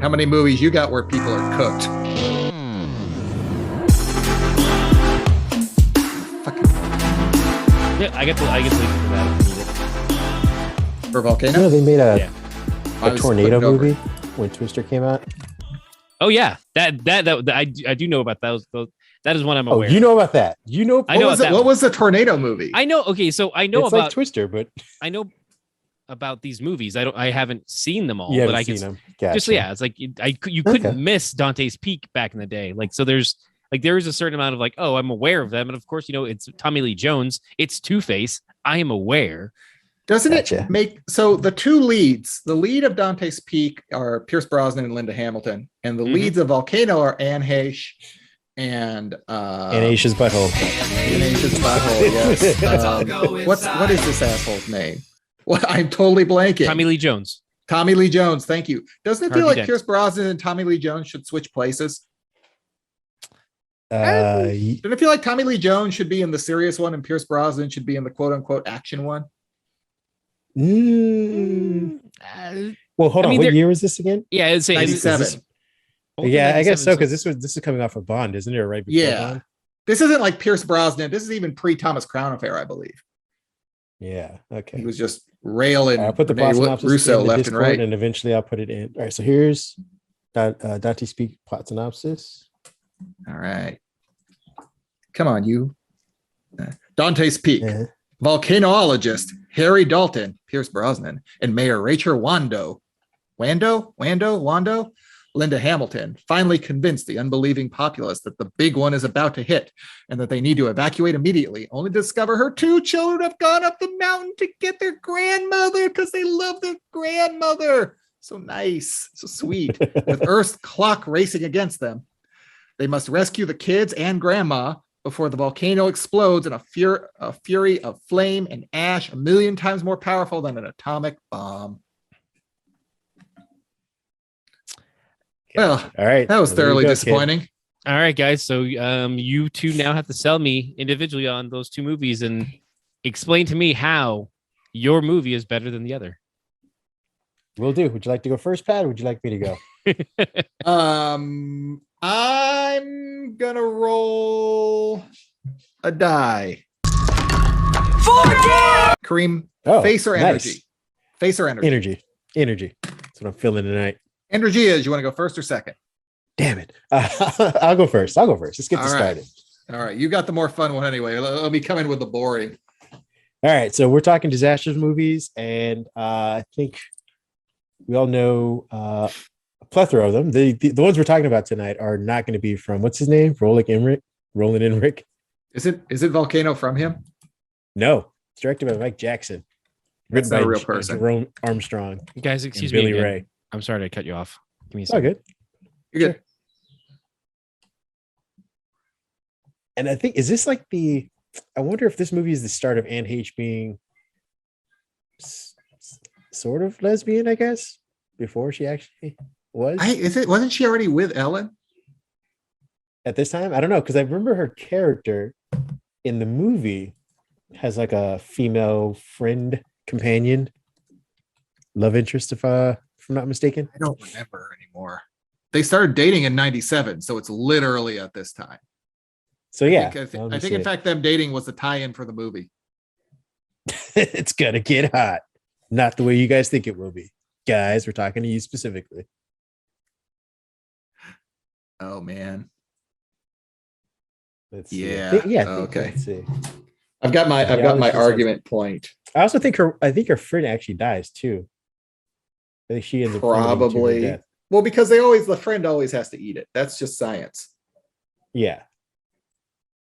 How many movies you got where people are cooked? Yeah, I get to leave for that. For Volcano? You know, they made Yeah. a tornado movie when Twister came out. Oh yeah, that I do know about those. That is one I'm Oh, aware. you know about that? You know, I know What was, about that what one. was the tornado movie? I know. Okay, so I know it's about like Twister, but I know about these movies. I haven't seen them all, you but haven't I seen can them. Gotcha. just yeah. It's like you couldn't Okay. miss Dante's Peak back in the day. Like so, there is a certain amount of like, oh, I'm aware of them, and of course, it's Tommy Lee Jones, it's Two-Face. I am aware. Doesn't Gotcha. it make so the two leads, the lead of Dante's Peak are Pierce Brosnan and Linda Hamilton, and the Mhm. leads of Volcano are Anne Heche and Asia's butthole. Asia's butthole. Yes. What is this asshole's name? What I'm totally blanking. Tommy Lee Jones. Tommy Lee Jones. Thank you. Doesn't it feel Harvey like Dent. Pierce Brosnan and Tommy Lee Jones should switch places? Doesn't it feel like Tommy Lee Jones should be in the serious one and Pierce Brosnan should be in the quote unquote action one? Well, hold on. mean, What they're- year was this again? Yeah, I'd say 97. Yeah, I guess so, because this is coming off of Bond, isn't it? Or right before Yeah. Bond? This isn't like Pierce Brosnan. This is even pre-Thomas Crown Affair, I believe. Yeah. Okay. He was just railing I'll put the Rene plot synopsis Russo in the left and Discord, right. and eventually I'll put it in. All right. So here's Dante's Peak plot synopsis. All right. Come on, you. Dante's Peak. Yeah. Volcanologist Harry Dalton, Pierce Brosnan, and Mayor Rachel Wando, Linda Hamilton finally convinced the unbelieving populace that the big one is about to hit and that they need to evacuate immediately, only to discover her two children have gone up the mountain to get their grandmother because they love their grandmother. So nice, so sweet. With Earth's clock racing against them, they must rescue the kids and grandma before the volcano explodes in a fury of flame and ash, a million times more powerful than an atomic bomb. Well, All right. that was Well, there you thoroughly go, kid. disappointing. All right, guys. So you two now have to sell me individually on those two movies and explain to me how your movie is better than the other. Will do. Would you like to go first, Pat, or would you like me to go? I'm gonna roll a die. Kareem, Oh, face or nice. energy? Face or energy? Energy. That's what I'm feeling tonight. Energy is, you want to go first or second? Damn it. I'll go first. Let's get this All right. started. All right, you got the more fun one anyway. Let me come in with the boring. All right. So we're talking disasters movies, and I think we all know a plethora of them. The ones we're talking about tonight are not going to be from, what's his name? Roland Emmerich. Is it Volcano from him? No, it's directed by Mike Jackson. That's Written not a by real person. Jerome Armstrong. Guys, And excuse me. Billy Again. Ray. I'm sorry to cut you off. Give me a It's all second. good. You're good. And I think, is this like I wonder if this movie is the start of Anne Heche being sort of lesbian, I guess, before she actually was. Wasn't she already with Ellen? At this time? I don't know, because I remember her character in the movie has like a female friend, companion, love interest, if I'm not mistaken. I don't remember anymore. They started dating in 97, so it's literally at this time. So yeah, I think in fact, them dating was the tie-in for the movie. it's gonna get hot. Not the way you guys think it will be. Guys, we're talking to you specifically. Oh man. Let's see. Yeah. Okay. Let's see. I've got my Geologist argument point. I also think her friend actually dies too. I think she ends up falling to her Probably. death. Well, because the friend always has to eat it. That's just science. Yeah.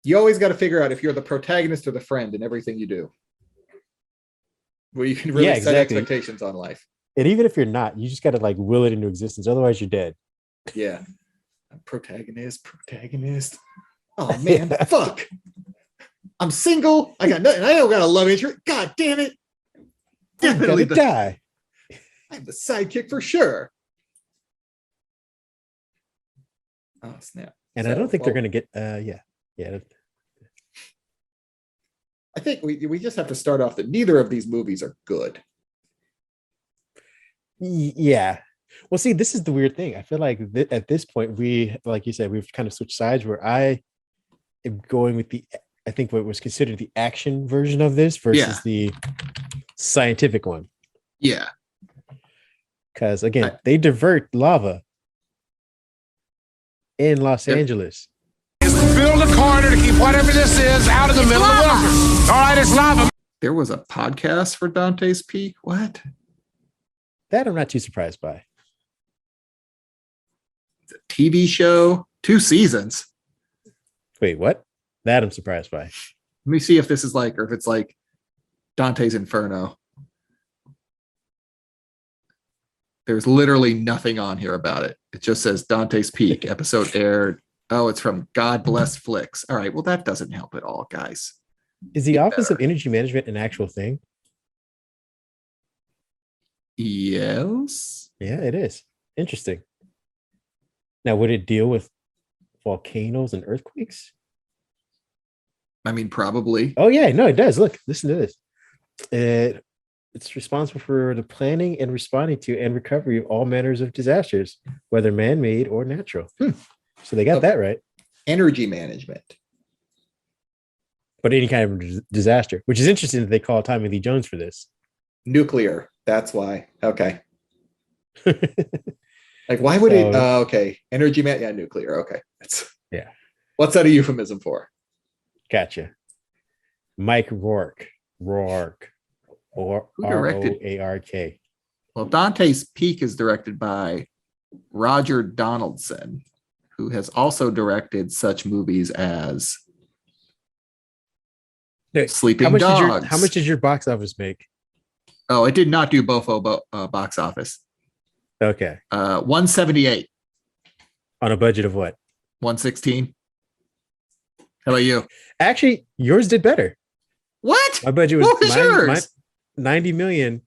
You always got to figure out if you're the protagonist or the friend in everything you do. Where you can really set exactly. expectations on life. And even if you're not, you just got to like will it into existence. Otherwise, you're dead. Yeah. Protagonist. Oh man, fuck. I'm single. I got nothing. I don't got a love interest. God damn it. Definitely I'm gonna die. I'm the sidekick for sure. Oh snap. And I don't think they're gonna get yeah. I think we just have to start off that neither of these movies are good. Yeah. Well, see, this is the weird thing. I feel like at this point, like you said, we've kind of switched sides where I am going with I think what was considered the action version of this versus the scientific one. Yeah. Because again, they divert lava in Los Angeles. Build a corridor to keep whatever this is out of the middle of the wilderness. All right, it's lava. There was a podcast for Dante's Peak. What? That I'm not too surprised by. It's a TV show, 2 seasons. Wait, what? That I'm surprised by. Let me see if this is like, or if it's like Dante's Inferno. There's literally nothing on here about it. It just says Dante's Peak episode aired. Oh, it's from God Bless Flicks. All right. Well, that doesn't help at all, guys. Is the Office of Energy Management an actual thing? Yes. Yeah, it is. Interesting. Now, would it deal with volcanoes and earthquakes? I mean, probably. Oh, yeah. No, it does. Look, listen to this. It's responsible for the planning and responding to and recovery of all manners of disasters, whether man-made or natural. So they got that right. Energy management. But any kind of disaster, which is interesting that they call Tommy Lee Jones for this. Nuclear. That's why. Okay. Like, why would it? Okay. Energy man. Yeah, nuclear. Okay. Yeah. What's that a euphemism for? Gotcha. Mike Rourke. Or Who directed? Roark. Well, Dante's Peak is directed by Roger Donaldson, who has also directed such movies as Sleeping Dogs. How much did your box office make? Oh, it did not do Bofo box office. Okay. 178. On a budget of what? 116. How about you? Actually, yours did better. What? My budget was, what was yours? 90 million,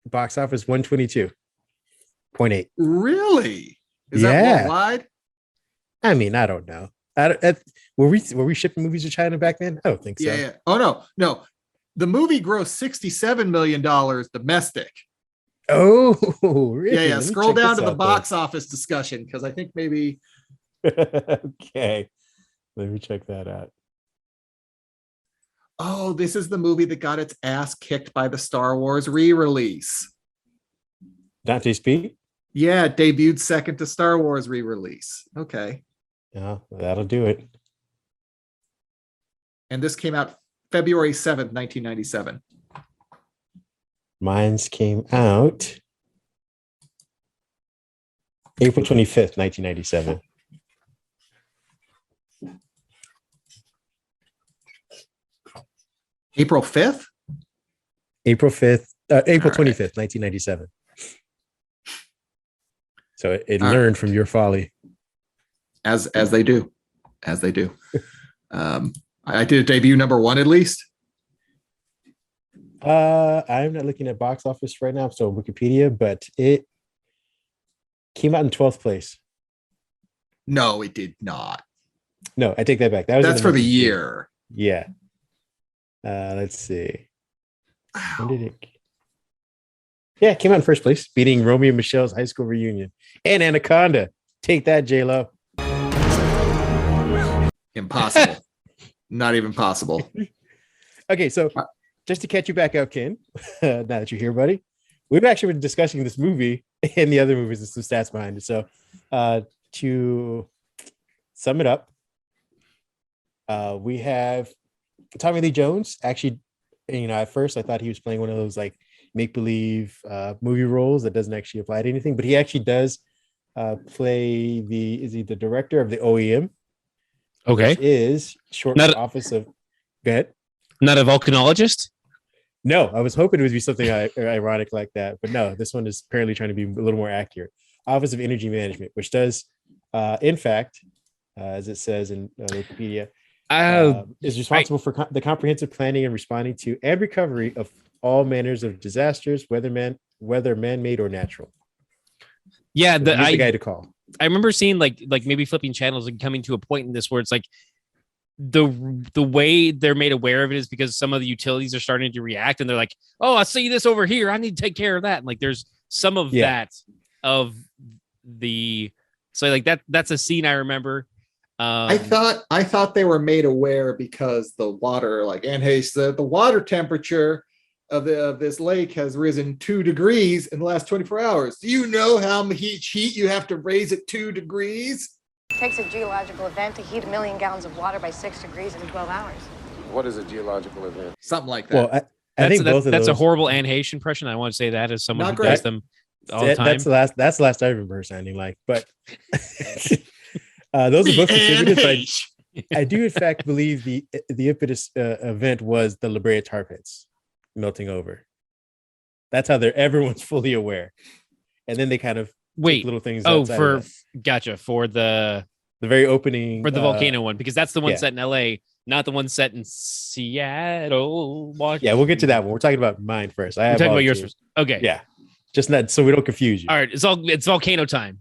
box office 122.8. Really? Is that worldwide? I mean, I don't know. Were we shipping movies to China back then? I don't think so. Yeah. Oh no. The movie grossed $67 million domestic. Oh, really? Yeah. Scroll down to the box office discussion because I think maybe. Okay. Let me check that out. Oh, this is the movie that got its ass kicked by the Star Wars re-release. Dante's Peak? Yeah, it debuted second to Star Wars re-release. Okay. Yeah, that'll do it. And this came out February 7th, 1997. Mine's came out April 25th, 1997. April 5th? April 25th, right. 1997. So it learned from your folly. As they do. I did a debut number 1 at least. I'm not looking at box office right now, so Wikipedia, but it came out in 12th place. No, it did not. No, I take that back. That's for the year. Yeah. Let's see. When did it? Yeah, it came out in first place, beating Romeo and Michelle's high school reunion and Anaconda. Take that, J-Lo. Impossible. Not even possible. Okay, so just to catch you back up, Ken, now that you're here, buddy, we've actually been discussing this movie and the other movies and some stats behind it. So to sum it up, we have Tommy Lee Jones. Actually, at first I thought he was playing one of those like make-believe movie roles that doesn't actually apply to anything, but he actually does play is he the director of the OEM? Okay. Is short for Office of. Go ahead. Not a volcanologist? No, I was hoping it would be something ironic like that, but no, this one is apparently trying to be a little more accurate. Office of Energy Management, which does, in fact, as it says in Wikipedia, is responsible for the comprehensive planning and responding to and recovery of all manners of disasters, whether man-made or natural. Yeah, so the guy to call. I remember seeing like maybe flipping channels and coming to a point in this where it's like the way they're made aware of it is because some of the utilities are starting to react and they're like, oh, I see this over here. I need to take care of that. And like there's some of that of the. So like that's a scene I remember. I thought they were made aware because the water, like Anne Hayes said, the water temperature of this lake has risen 2 degrees in the last 24 hours. Do you know how much heat you have to raise it 2 degrees? It takes a geological event to heat 1 million gallons of water by 6 degrees in 12 hours. What is a geological event? Something like that. Well, I think both of that's those. a horrible Anne Heche impression. I want to say that as someone Not who does great. them all the time. That's the last I remember her sounding like. But those are both contributed. But I do in fact believe the impetus event was the La Brea tar pits melting over. That's how everyone's fully aware, and then they kind of Wait, little things. Gotcha for the very opening for the volcano one, because that's the one yeah. set in LA, not the one set in Seattle. Yeah, we'll get to that one. We're talking about mine first. We're talking about yours first. Okay. Yeah. Just not so we don't confuse you. All right. It's volcano time.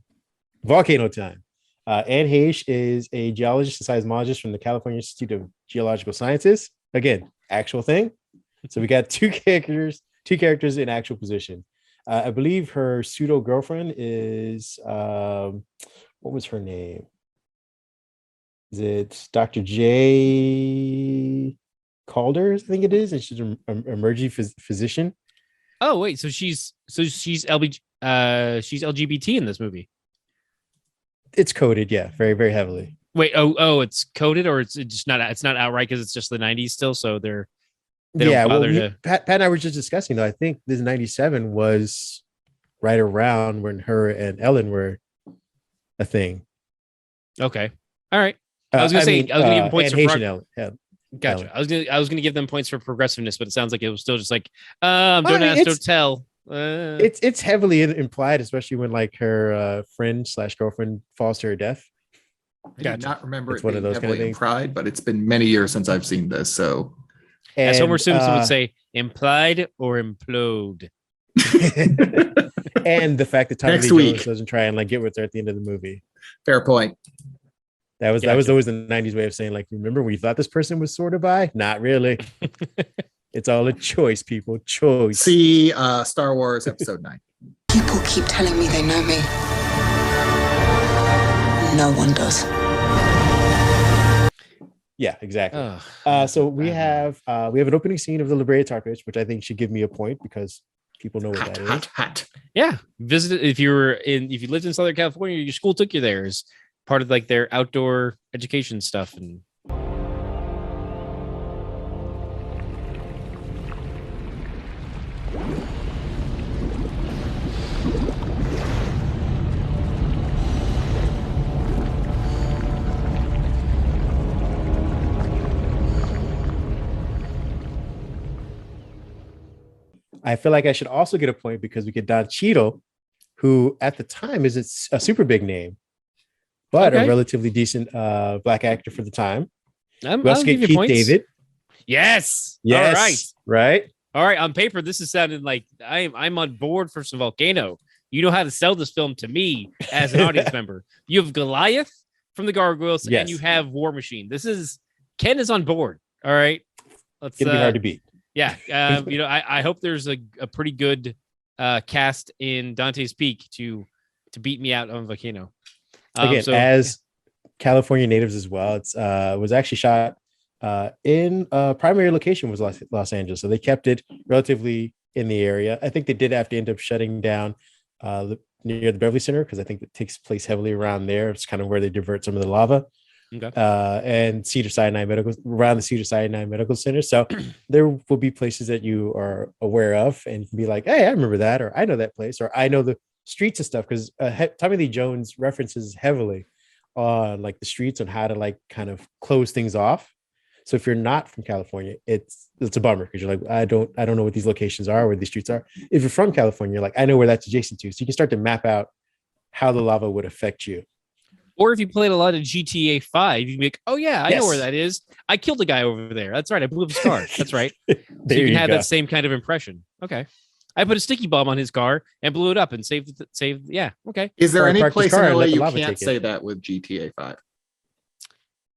Volcano time. Anne Heche is a geologist and seismologist from the California Institute of Geological Sciences. Again, actual thing. So we got two characters in actual position. I believe her pseudo girlfriend is what was her name? Is it Dr. J. Calders? I think it is, and she's an emergency physician. Oh wait, so she's LGBT in this movie. It's coded, yeah, very very heavily. Wait, it's coded, or it's just not? It's not outright because it's just the '90s still. So they don't bother to. Pat and I were just discussing though. I think this '97 was right around when her and Ellen were a thing. Okay, all right. I was gonna give them points for Gotcha. Ellen. I was gonna give them points for progressiveness, but it sounds like it was still just like, don't ask, don't tell. It's heavily implied, especially when like her friend / girlfriend falls to her death. I do not remember It's it one being of those kind of heavily things. implied, but it's been many years since I've seen this. So, As Homer Simpson would say, implied or implode. and the fact that Tommy Next Lee week. Jones doesn't try and like get with her at the end of the movie. fair point. That was always the '90s way of saying like, remember when you thought this person was sort of bi? Not really. It's all a choice, people. Choice. See Star Wars Episode 9. People keep telling me they know me. No one does. Yeah, exactly. Ugh. So we have an opening scene of the La Brea tar pits, which I think should give me a point because people know what that is. Hot. Yeah, visit if you lived in Southern California, your school took you there as part of like their outdoor education stuff. And I feel like I should also get a point because we get Don Cheadle, who at the time is a super big name, but Okay. a relatively decent black actor for the time. I'll We also give get you Keith points. David. Yes. Yes. Right. All right. On paper, this is sounding like I'm on board for some Volcano. You know how to sell this film to me as an audience member. You have Goliath from the Gargoyles, Yes. and you have War Machine. Ken is on board. All right. Let's It's gonna be hard to beat. Yeah. I hope there's a pretty good cast in Dante's Peak to beat me out on Volcano. Again, as California natives as well, it's was actually shot in primary location was Los Angeles, so they kept it relatively in the area. I think they did have to end up shutting down near the Beverly Center because I think it takes place heavily around there. It's kind of where they divert some of the lava. Okay. And Cedars-Sinai around the Cedars-Sinai Medical Center. So there will be places that you are aware of and you can be like, hey, I remember that, or I know that place, or I know the streets and stuff. Because Tommy Lee Jones references heavily on like the streets on how to like kind of close things off. So if you're not from California, it's a bummer because you're like, I don't know what these locations are, where these streets are. If you're from California, you're like, I know where that's adjacent to. So you can start to map out how the lava would affect you. Or if you played a lot of GTA 5, you'd be like, oh, yeah, I know Yes. where that is. I killed a guy over there. That's right. I blew up his car. That's right. So There you can you have go. that same kind of impression. Okay. I put a sticky bomb on his car and blew it up and saved. Yeah. Okay. Is there Or any park his place in car and LA let the you lava can't take it. say that with GTA 5? I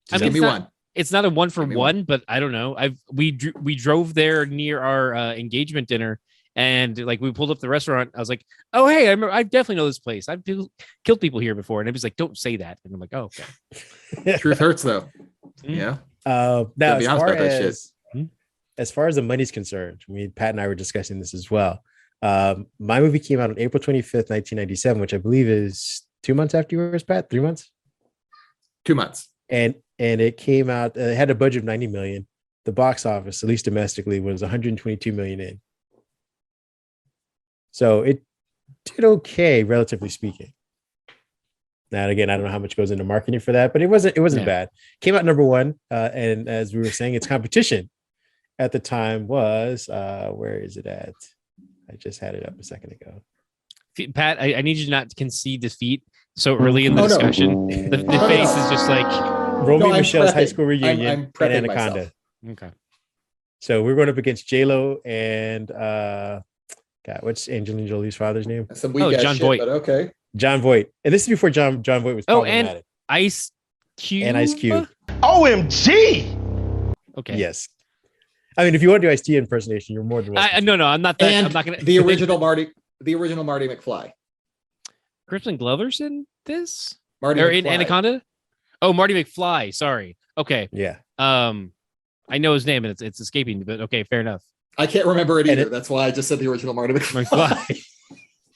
Just mean, give me one. It's not a one for Give me one, but I don't know. We drove there near our engagement dinner, And like we pulled up the restaurant. I was like, oh, hey, I definitely know this place. I've killed people here before. And it was like, don't say that. And I'm like, oh, okay. Truth hurts though. Mm. Yeah. Now, Gotta be honest about that shit. as far as the money's concerned, Pat and I were discussing this as well. My movie came out on April 25th, 1997, which I believe is 2 months after yours, Pat. 3 months. 2 months. And it came out. It had a budget of 90 million. The box office, at least domestically, was 122 million in. So it did okay, relatively speaking. Now, again, I don't know how much goes into marketing for that, but it wasn't bad. Came out number one, and as we were saying, its competition at the time was where is it at? I just had it up a second ago. Pat, I need you not to concede defeat so early in the discussion. The face is just like Romeo and Michelle's high school reunion I'm and prepping Anaconda. myself. okay. So we're going up against J-Lo and God, what's Angelina Jolie's father's name? Some weak John shit, Voight. but okay. John Voight. And this is before John Voight was problematic. And Ice Cube. And Ice Cube. OMG! Okay. Yes. I mean, if you want to do Ice-T impersonation, you're more than welcome. No, I'm not that. And I'm not gonna. the original Marty McFly. Crispin Glover's in this Marty or McFly. in Anaconda. Oh, Marty McFly. Sorry. Okay. Yeah. I know his name and it's escaping me, but okay, fair enough. I can't remember it And either. That's why I just said the original Marty McFly. McFly.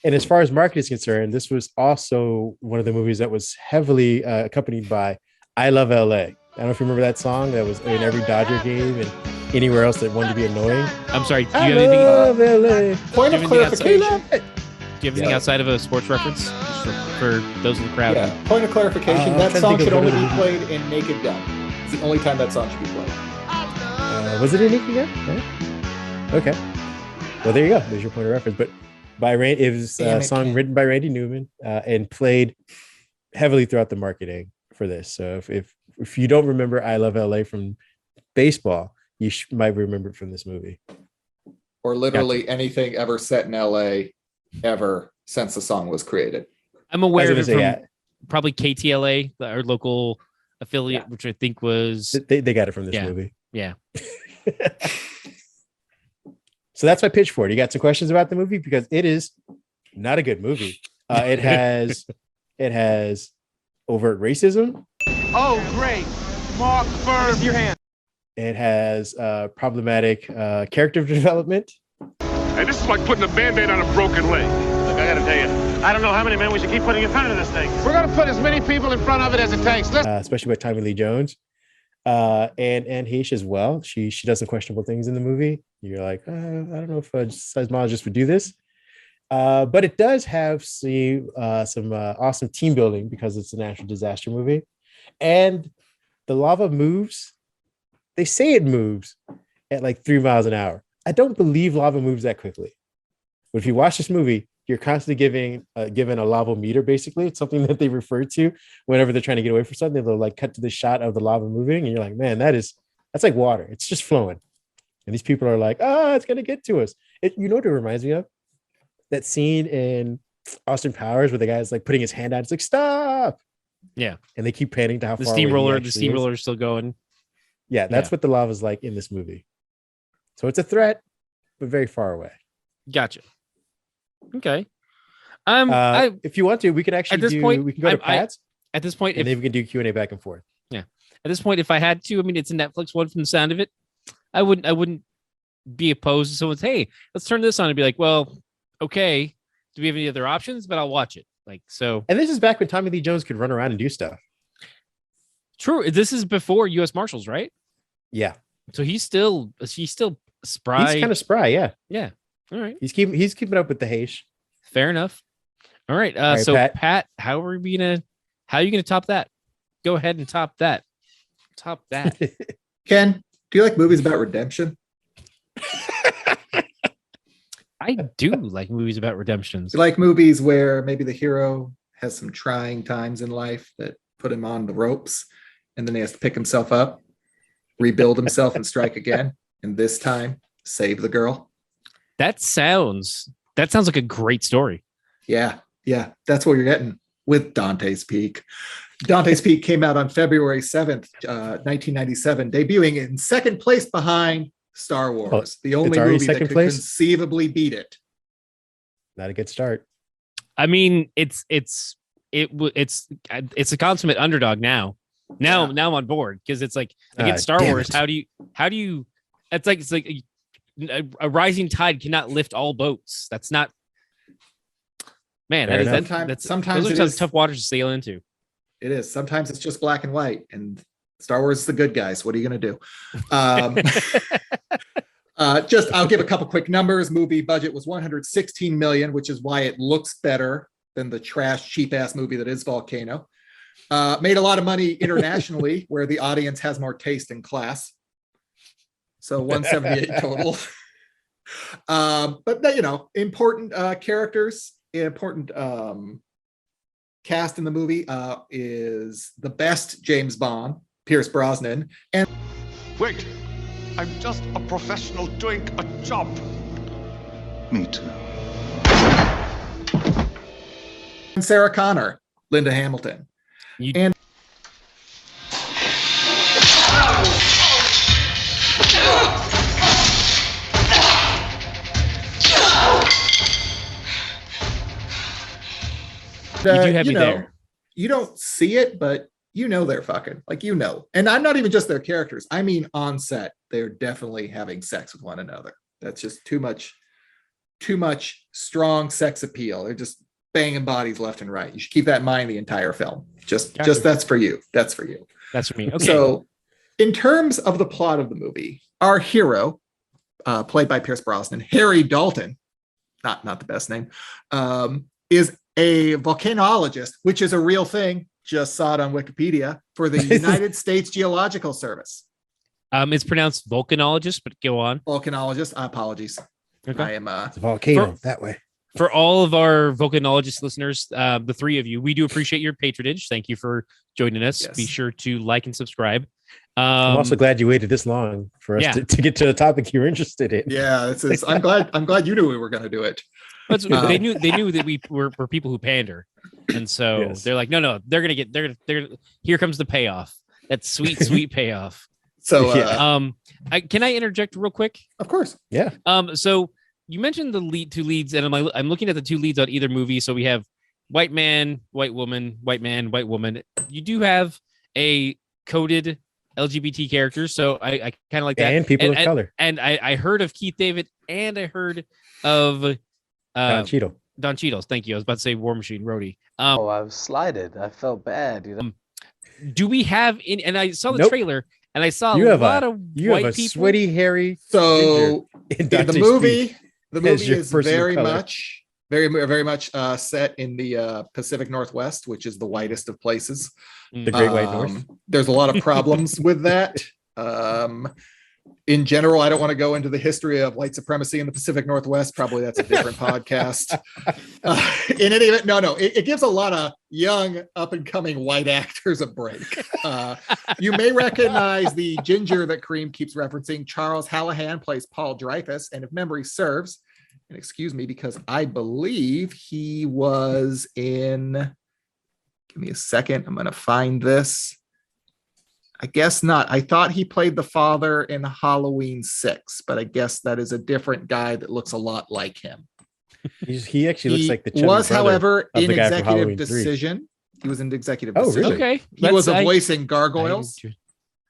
And as far as market is concerned, this was also one of the movies that was heavily accompanied by I Love LA. I don't know if you remember that song that was in every Dodger game and anywhere else that wanted to be annoying. I'm sorry. Do you I have anything? love LA. Point of Give me the clarification. Do you have anything outside of a sports reference just for those in the crowd? Yeah. Point of clarification. I'm That trying to song think of should only what be it is. played in Naked Gun. It's the only time that song should be played. Was it in Nicky Gun? Yeah. Okay. Well, there you go. There's your point of reference. But it was a song written by Randy Newman and played heavily throughout the marketing for this. So if you don't remember I Love LA from baseball, you might remember it from this movie. Or literally anything ever set in LA ever since the song was created. I'm aware of it from Yeah, probably KTLA, our local affiliate, which I think was they got it from this Yeah. movie. yeah. So that's my pitch for it. You got some questions about the movie because it is not a good movie. It has overt racism. Oh, great. Mark firm. Your hand. It has problematic character development. Hey, this is like putting a Band-Aid on a broken leg. Look, I gotta tell you, I don't know how many men we should keep putting in front of this thing. We're gonna put as many people in front of it as it takes. Let's Especially with Tommy Lee Jones. And Heche as well. She does some questionable things in the movie. You're like, I don't know if a seismologist would do this. But it does have some awesome team building because it's a natural disaster movie. And the lava moves. They say it moves at like 3 miles an hour. I don't believe lava moves that quickly. But if you watch this movie, you're constantly given a lava meter, basically. It's something that they refer to whenever they're trying to get away from something. They'll like cut to the shot of the lava moving, and you're like, man, that's like water. It's just flowing. And these people are like, it's gonna get to us. You know what it reminds me of? That scene in Austin Powers where the guy's like putting his hand out. It's like, stop. Yeah. And they keep panning to how The far away he steamroller actually is still going. Yeah, that's what the lava's like in this movie. So it's a threat, but very far away. Gotcha. Okay. If you want to, we could actually at this point, we can go to Pat's at this point, and then we can do Q&A back and forth. At this point, if I had to, I mean, it's a Netflix one from the sound of it. I wouldn't be opposed to someone's, hey, let's turn this on and be like, well, okay. Do we have any other options? But I'll watch it. Like, so. And this is back when Tommy Lee Jones could run around and do stuff. True. This is before U.S. Marshals, right? Yeah. So he's still spry. He's kind of spry, yeah. Yeah. All right. He's keeping up with the Heche. Fair enough. All right. All right, So Pat, how are you gonna top that? Go ahead and top that. Top that. Ken, do you like movies about redemption? I do like movies about redemptions. Do you like movies where maybe the hero has some trying times in life that put him on the ropes and then he has to pick himself up, rebuild himself and strike again, and this time save the girl? That sounds like a great story. Yeah, that's what you're getting with Dante's Peak. Dante's Peak came out on February 7th, 1997, debuting in second place behind Star Wars, Oh, the only already movie that second could place? conceivably beat it. Not a good start. I mean, it's a consummate underdog now. Now I'm on board because it's like against Star damn Wars. it. How do you? It's like a rising tide cannot lift all boats. That's not. Man, Fair that is enough. that's Sometimes those it are is. tough waters to sail into. It is. Sometimes it's just black and white, and Star Wars is the good guys. What are you going to do? I'll give a couple quick numbers. Movie budget was 116 million, which is why it looks better than the trash, cheap ass movie that is Volcano. Made a lot of money internationally, where the audience has more taste and class. So 178 total. But important characters, important cast in the movie is the best James Bond, Pierce Brosnan, and Wait, I'm just a professional doing a job. Me too. Sarah Connor, Linda Hamilton. And You do have me there. You don't see it, but they're fucking, and I'm not even just their characters. I mean, on set, they're definitely having sex with one another. That's just too much strong sex appeal. They're just banging bodies left and right. You should keep that in mind the entire film. Just that's for you. That's for you. That's for me. Okay. So in terms of the plot of the movie, our hero, played by Pierce Brosnan, Harry Dalton, not the best name, is a volcanologist, which is a real thing. Just saw it on Wikipedia, for the United States Geological Service. It's pronounced volcanologist, but go on. Volcanologist. Apologies. Okay. I am It's a volcano that way. For all of our volcanologist listeners, the three of you, we do appreciate your patronage. Thank you for joining us. Yes. Be sure to like and subscribe. I'm also glad you waited this long for us to get to the topic you were interested in. Yeah, I'm glad you knew we were going to do it. They knew that we were people who pander, and so they're like, no, they're gonna here comes the payoff. That sweet payoff. So can I interject real quick? Of course. Yeah. So you mentioned the two leads, and I'm looking at the two leads on either movie. So we have white man, white woman, white man, white woman. You do have a coded LGBT characters, so I kind of like that. And people of color. And I heard of Keith David, and I heard of Don Cheadle. Don Cheadle. Thank you. I was about to say War Machine Rhodey. I was slighted. I felt bad. Do we have in? And I saw the trailer, and I saw you a have lot of you white have a people. sweaty, hairy. So in the movie is very color. much set in the Pacific Northwest, which is the whitest of places. The Great White North. There's a lot of problems with that. In general, I don't want to go into the history of white supremacy in the Pacific Northwest. Probably that's a different podcast. In any event, no, it gives a lot of young, up and coming white actors a break. You may recognize the ginger that Kareem keeps referencing. Charles Hallahan plays Paul Dreyfus, and if memory serves, and excuse me, because I believe he was in. Give me a second. I'm going to find this. I guess not. I thought he played the father in Halloween 6, but I guess that is a different guy that looks a lot like him. He actually looks like the chubby was, brother however, of in the guy from executive Halloween 3. decision. He was in executive Oh, decision. really? Okay. He was a voice in Gargoyles.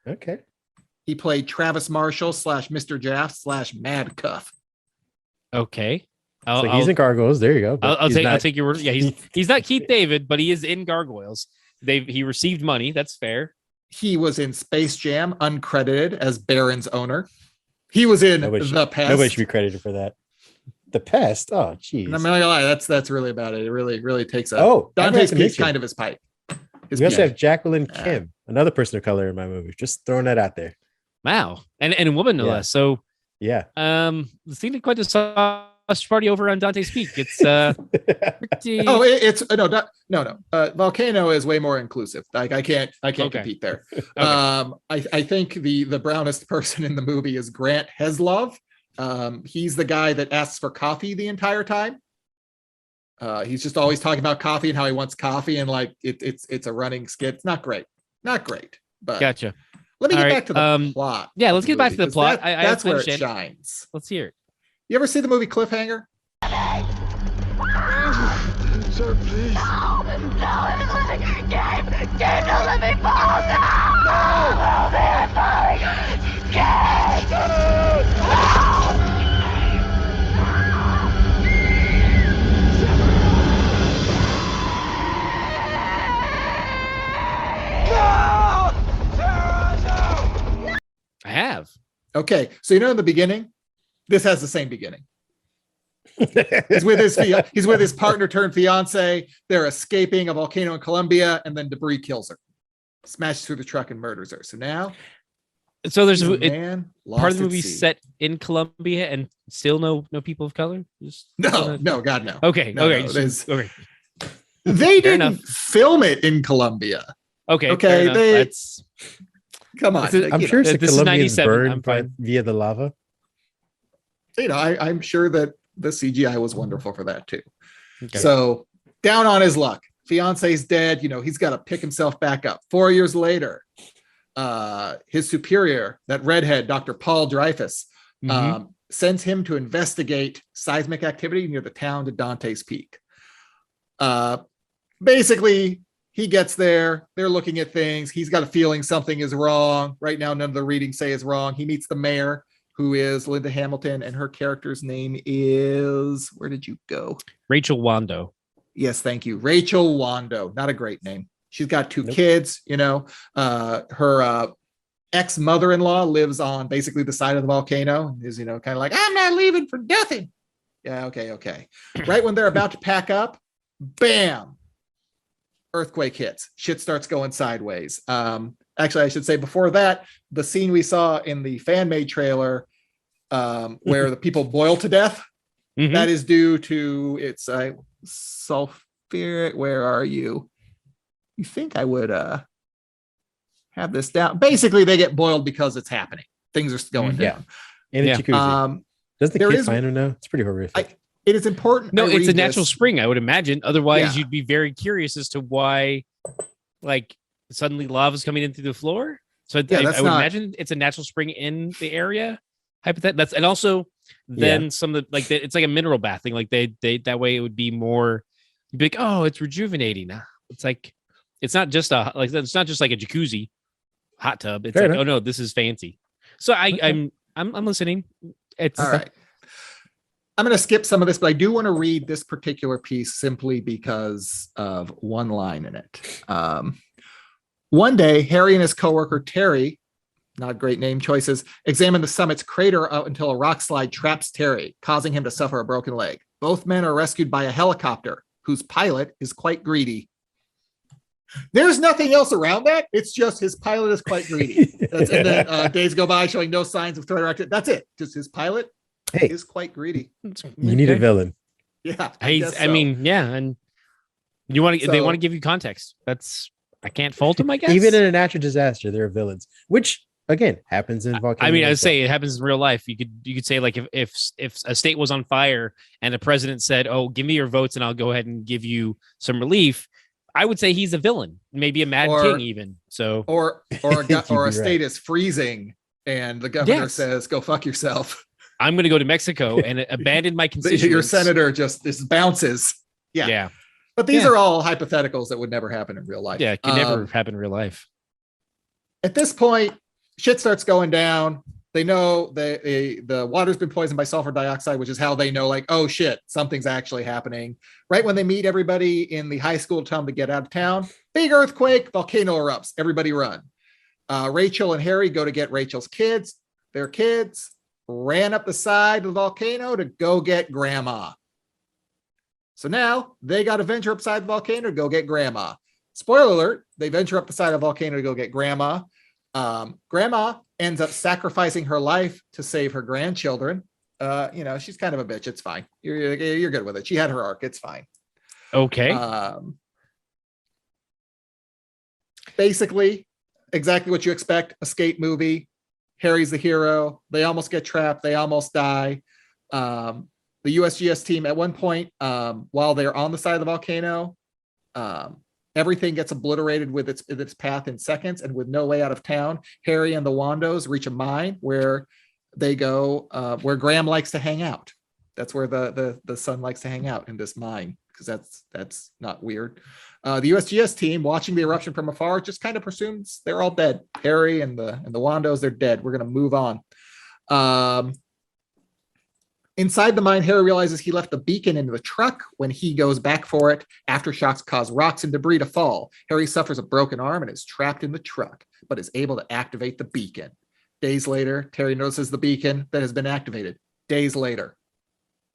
Okay. He played Travis Marshall / Mr. Jaff / Mad Cuff. Okay. So he's in Gargoyles. There you go. I'll take your word. Yeah, he's not Keith David, but he is in Gargoyles. He received money. That's fair. He was in Space Jam, uncredited as Baron's owner. He was in The Pest. Nobody should be credited for that. The Pest. Oh, geez. I'm not gonna lie, that's really about it. It really takes a. Oh, Dante's Peak's kind of his pipe. We also have Jacqueline Kim, another person of color in my movie. Just throwing that out there. Wow, and a woman no less. So yeah, the scene is quite a sausage party over on Dante's Peak. It's pretty. Oh, it's no. Volcano is way more inclusive. Like I can't compete there. Okay. I think the brownest person in the movie is Grant Heslov. He's the guy that asks for coffee the entire time. He's just always talking about coffee and how he wants coffee, and like it's a running skit. It's not great, but gotcha. Let me All get right, back to the plot. Yeah, of let's get back to the movie, 'cause plot. That's where it understand. shines. Let's hear it. You ever see the movie Cliffhanger? Sir, please. No, it's losing. Gabe, don't let me fall. No! Help me, I'm falling. Gabe! I have. Okay, so in the beginning, this has the same beginning. He's with his partner turned fiance. They're escaping a volcano in Colombia, and then debris kills her, smashes through the truck and murders her. So now, So there's he's a it, man part of the lost at movie sea. set in Colombia and still no people of color. No, God, no. Okay, No, okay, no, there's- okay. They Fair didn't enough. film it in Colombia. Okay, Okay, fair enough. they- Come on, I'm sure it's the This is Colombians 97, I'm burned fine. via the lava. I'm sure that the CGI was wonderful for that too. Okay. So down on his luck, fiance's dead. He's got to pick himself back up. 4 years later, his superior, that redhead, Dr. Paul Dreyfus, sends him to investigate seismic activity near the town to Dante's Peak. Basically, he gets there. They're looking at things. He's got a feeling something is wrong. Right now, none of the readings say is wrong. He meets the mayor, who is Linda Hamilton, and her character's name is, where did you go? Rachel Wando. Yes, thank you. Rachel Wando. Not a great name. She's got two kids, her ex-mother-in-law lives on basically the side of the volcano, is, kind of like, I'm not leaving for nothing. Yeah, okay. Right when they're about to pack up, bam, earthquake hits. Shit starts going sideways. Actually, I should say before that, the scene we saw in the fan-made trailer where the people boil to death, that is due to it's sulfuric. Where are you? You think I would have this down? Basically, they get boiled because it's happening. Things are going down. In a jacuzzi. Does the kid find him now? It's pretty horrific. It is important. No, it's a natural spring, I would imagine. Otherwise, Yeah. you'd be very curious as to why, like, suddenly lava's coming in through the floor. So Yeah, I that's would not- imagine it's a natural spring in the area. That's and also then some of the it's like a mineral bathing. Like they that way it would be more. You'd be like, oh, it's rejuvenating. It's like it's not just it's not just like a jacuzzi, hot tub. It's Fair like enough. oh no, this is fancy. So I'm listening. It's All right. I'm going to skip some of this, but I do want to read this particular piece simply because of one line in it. One day, Harry and his coworker Terry, not great name choices, examine the summit's crater out until a rock slide traps Terry, causing him to suffer a broken leg. Both men are rescued by a helicopter, whose pilot is quite greedy. There's nothing else around that. It's just his pilot is quite greedy. And then days go by showing no signs of threat or activity. That's it. Just his pilot is quite greedy. You need a villain. Yeah, I mean, yeah, and you want to. They So- want to give you context. I can't fault them. I guess Even in a natural disaster, there are villains, which again happens in volcanoes. I mean, I'd say it happens in real life. You could say like if a state was on fire and the president said, "Oh, give me your votes and I'll go ahead and give you some relief," I would say he's a villain, maybe a mad king even. So or a state is freezing and the governor Yes. says, "Go fuck yourself." I'm going to go to Mexico and abandon my constituents. Your senator just bounces. Yeah. But these are all hypotheticals that would never happen in real life. Yeah, it can never happen in real life. At this point, shit starts going down. They know the water's been poisoned by sulfur dioxide, which is how they know, like, oh shit, something's actually happening. Right when they meet everybody in the high school, tell them to get out of town. Big earthquake, volcano erupts. Everybody run. Rachel and Harry go to get Rachel's kids. Their kids ran up the side of the volcano to go get grandma. So now they got to venture upside the volcano to go get grandma. Spoiler alert, they venture up the side of the volcano to go get grandma. Grandma ends up sacrificing her life to save her grandchildren. She's kind of a bitch. It's fine. You're good with it. She had her arc. It's fine. Okay. Basically, exactly what you expect. A skate movie. Harry's the hero. They almost get trapped. They almost die. The USGS team at one point, while they're on the side of the volcano, everything gets obliterated with its path in seconds, and with no way out of town, Harry and the Wandos reach a mine where they go, where Graham likes to hang out. That's where the son likes to hang out, in this mine, because that's not weird. The USGS team, watching the eruption from afar, just kind of presumes they're all dead. Harry and the Wandos, they're dead. We're gonna move on. Inside the mine, Harry realizes he left the beacon in the truck. When he goes back for it, aftershocks cause rocks and debris to fall. Harry suffers a broken arm and is trapped in the truck, but is able to activate the beacon. Days later, Terry notices the beacon that has been activated. Days later,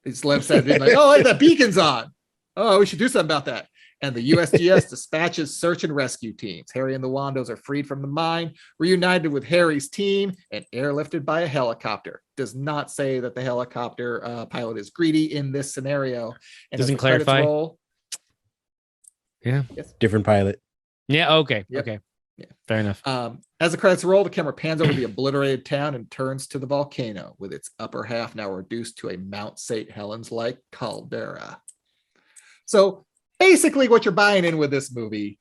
he's like, "Oh, hey, that beacon's on. Oh, we should do something about that." And the USGS dispatches search and rescue teams. Harry and the Wandos are freed from the mine, reunited with Harry's team, and airlifted by a helicopter. Does not say that the helicopter pilot is greedy in this scenario. And doesn't clarify. Yes. Different pilot. Yeah. Okay. Yep. Okay. Yeah. Fair enough. As the credits roll, the camera pans over the obliterated town and turns to the volcano, with its upper half now reduced to a Mount St. Helens-like caldera. So basically what you're buying in with this movie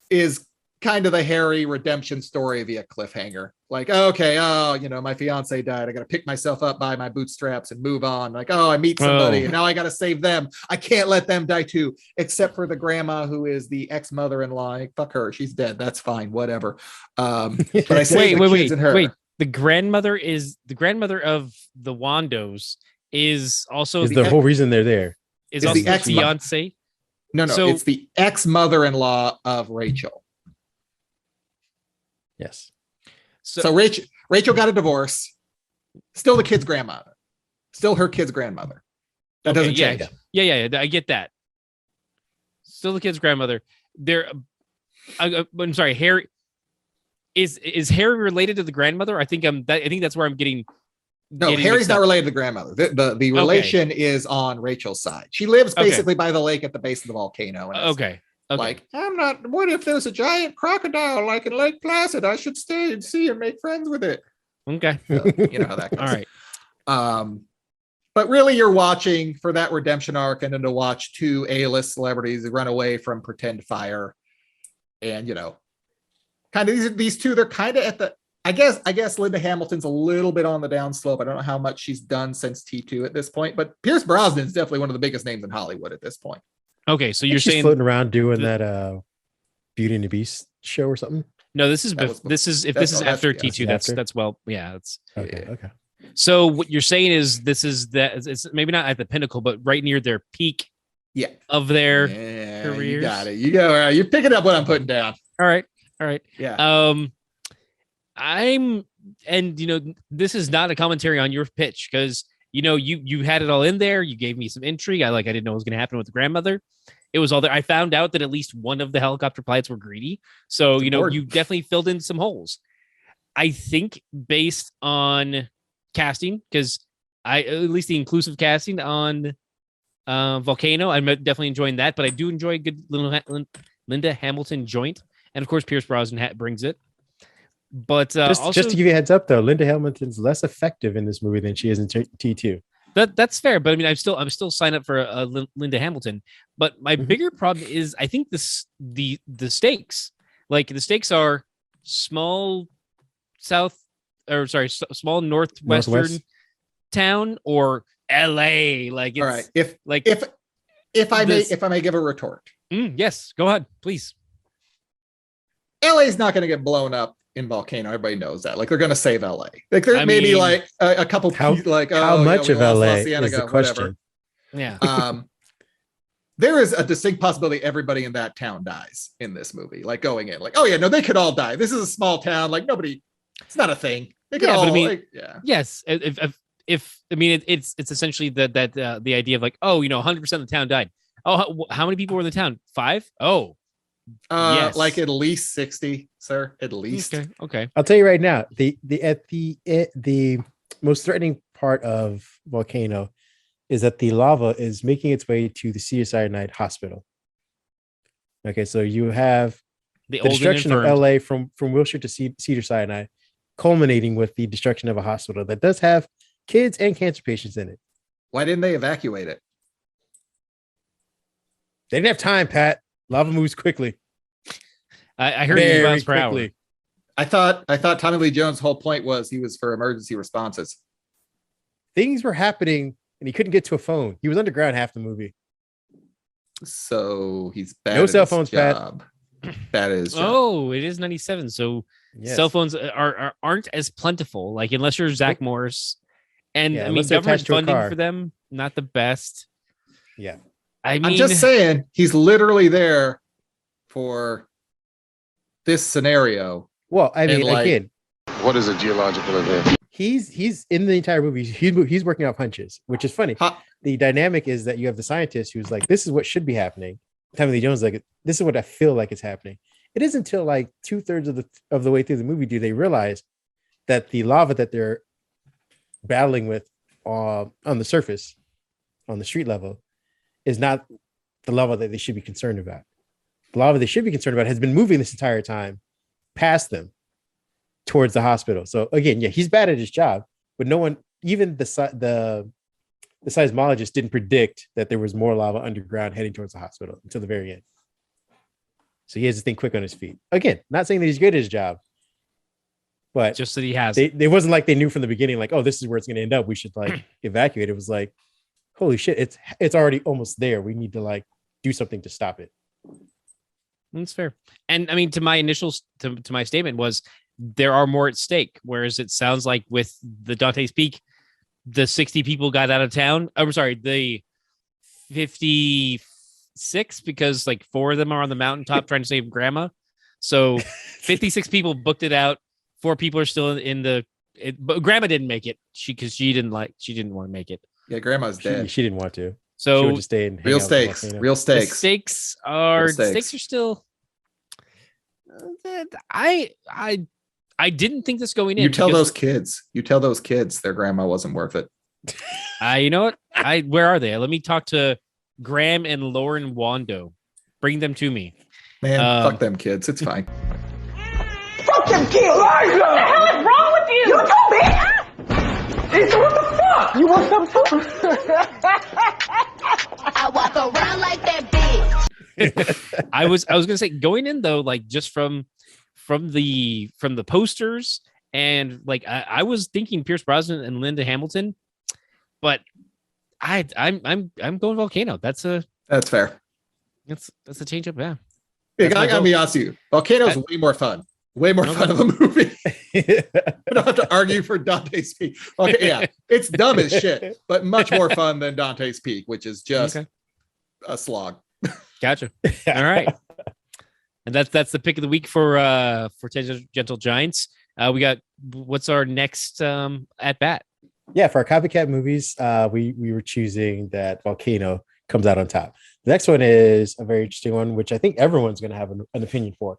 is kind of the Harry redemption story via cliffhanger. Like, okay, my fiance died. I got to pick myself up by my bootstraps and move on. Like, I meet somebody and now I got to save them. I can't let them die too, except for the grandma who is the ex-mother-in-law. Like, fuck her. She's dead. That's fine. Whatever. But I say wait. The grandmother of the Wandos is also the whole reason they're there. Is also the fiance. No, it's the ex-mother-in-law of Rachel. Yes. So Rachel got a divorce. Still the kid's grandmother. Still her kid's grandmother. That doesn't change. Yeah. I get that. Still the kid's grandmother. I'm sorry. Harry is Harry related to the grandmother? I think that's where I'm getting. No, Harry's not related to the grandmother. The relation is on Rachel's side. She lives basically by the lake at the base of the volcano. And okay. Like, I'm not. What if there's a giant crocodile like in Lake Placid? I should stay and see and make friends with it. Okay. You know how that goes. All right. But really, you're watching for that redemption arc, and then to watch two A-list celebrities run away from pretend fire, and kind of these two. They're kind of at the. I guess Linda Hamilton's a little bit on the downslope. I don't know how much she's done since T2 at this point, but Pierce Brosnan is definitely one of the biggest names in Hollywood at this point. Okay, so you're saying floating around doing that Beauty and the Beast show or something? No, this is after T2. That's okay. So what you're saying is it's maybe not at the pinnacle, but right near their peak. Yeah. Of their careers. You got it. You go. You're picking up what I'm putting down. All right. Yeah. This is not a commentary on your pitch because you had it all in there. You gave me some intrigue. I didn't know what was going to happen with the grandmother. It was all there. I found out that at least one of the helicopter pilots were greedy. So, you definitely filled in some holes. I think based on casting, because at least the inclusive casting on Volcano, I'm definitely enjoying that, but I do enjoy a good Linda Hamilton joint. And of course, Pierce Brosnan brings it. But just to give you a heads up, though, Linda Hamilton's less effective in this movie than she is in T2. That's fair, but I mean, I'm still signed up for Linda Hamilton. But my bigger problem is, I think the stakes, like the stakes are small small northwestern town or L.A. Like, it's, all right, if I may give a retort, yes, go ahead, please. LA is not going to get blown up in Volcano. Everybody knows that. Like, they're going to save LA. Like, there may be like a couple. How much of LA is the question? Yeah. There is a distinct possibility everybody in that town dies in this movie. Like, going in, like, oh yeah, no, they could all die. This is a small town. Like, nobody. It's not a thing. They could all. But I mean, yes. If I mean, it's essentially the idea of like, 100% of the town died. Oh, how many people were in the town? 5? Oh. Yes. Like at least 60, sir. At least. Okay. I'll tell you right now, the most threatening part of Volcano is that the lava is making its way to the Cedars-Sinai Hospital. Okay, so you have the destruction of LA from Wilshire to Cedars-Sinai, culminating with the destruction of a hospital that does have kids and cancer patients in it. Why didn't they evacuate it? They didn't have time, Pat. Lava moves quickly. I heard it miles per hour. I thought Tommy Lee Jones' whole point was he was for emergency responses. Things were happening and he couldn't get to a phone. He was underground half the movie. So he's bad. No at cell his phones, job. Bad at his job. Oh, it is 97. So Yes. cell phones aren't as plentiful. Like unless you're Zach Morris, and Yeah, I mean unless they're government attached to a funding car. for them not the best. Yeah. I mean, I'm just saying he's literally there for this scenario. Well, I mean, And, like- again, What is a geological event? he's in the entire movie. He's working out hunches, which is funny. Ha- The dynamic is that you have the scientist who's like, "This is what should be happening." Tommy Lee Jones is like, "This is what I feel like is happening." It isn't until like 2/3 of the way through the movie do they realize that the lava that they're battling with on the surface, on the street level, is not the lava that they should be concerned about. The lava they should be concerned about has been moving this entire time past them towards the hospital. So again, yeah, he's bad at his job, but no one, even the seismologist didn't predict that there was more lava underground heading towards the hospital until the very end. So he has to think quick on his feet. Again, not saying that he's good at his job, but just that he has. it wasn't like they knew from the beginning, like, oh, this is where it's going to end up. We should like evacuate. It was like, holy shit, it's already almost there. We need to like do something to stop it. That's fair. And I mean, to my initials, to my statement was there are more at stake. Whereas it sounds like with the Dante's Peak, the 60 people got out of town. I'm sorry, the 56, because like 4 of them are on the mountaintop trying to save grandma. So 56 people booked it out. 4 people are still but grandma didn't make it. She didn't want to make it. Yeah, grandma's dead. She didn't want to. She So would just stay and hang Real out with the stakes. volcano. Real the stakes. stakes Real are still. I didn't think this going in. You tell because- those kids. You tell those kids their grandma wasn't worth it. You know what? Where are they? Let me talk to Graham and Lauren Wando. Bring them to me. Man, fuck them kids. It's fine. Fuck them kids! What the hell is wrong with you? You too, bitch! What the fuck? You want some food? I walk around like that bitch. I was gonna say going in though, like just from the posters and like I was thinking Pierce Brosnan and Linda Hamilton, but I'm going Volcano. That's fair. That's a change up. Yeah. I gotta be honest with you. Volcano's way more fun. Way more fun of a movie. I don't have to argue for Dante's Peak. Okay, yeah, it's dumb as shit, but much more fun than Dante's Peak, which is just a slog. Gotcha. All right. And that's the pick of the week for Tangential Giants. We got what's our next at bat? Yeah, for our copycat movies, we were choosing that Volcano comes out on top. The next one is a very interesting one, which I think everyone's going to have an opinion for,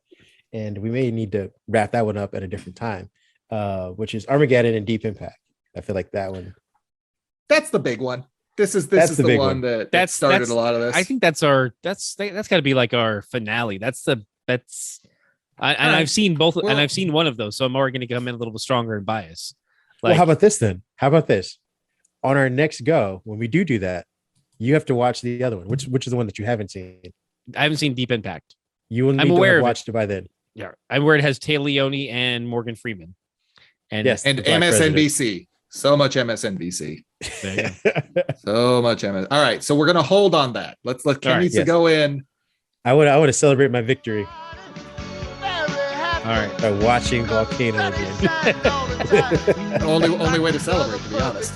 and we may need to wrap that one up at a different time, which is Armageddon and Deep Impact. I feel like that one. That's the big one. This is the one that started a lot of this. I think that's got to be like our finale. I've seen both, and I've seen one of those, so I'm already going to come in a little bit stronger and biased. Well, how about this then? How about this? On our next go, when we do that, you have to watch the other one. Which is the one that you haven't seen? I haven't seen Deep Impact. You will need to have watched it by then. Yeah, I'm aware it has Tay Leone and Morgan Freeman. And yes, and MSNBC. So much MSNBC. So much MS. All right, so we're gonna hold on that. Let's Ken needs to go in. I want to celebrate my victory. All right, by watching Volcano again. only way to celebrate, to be honest.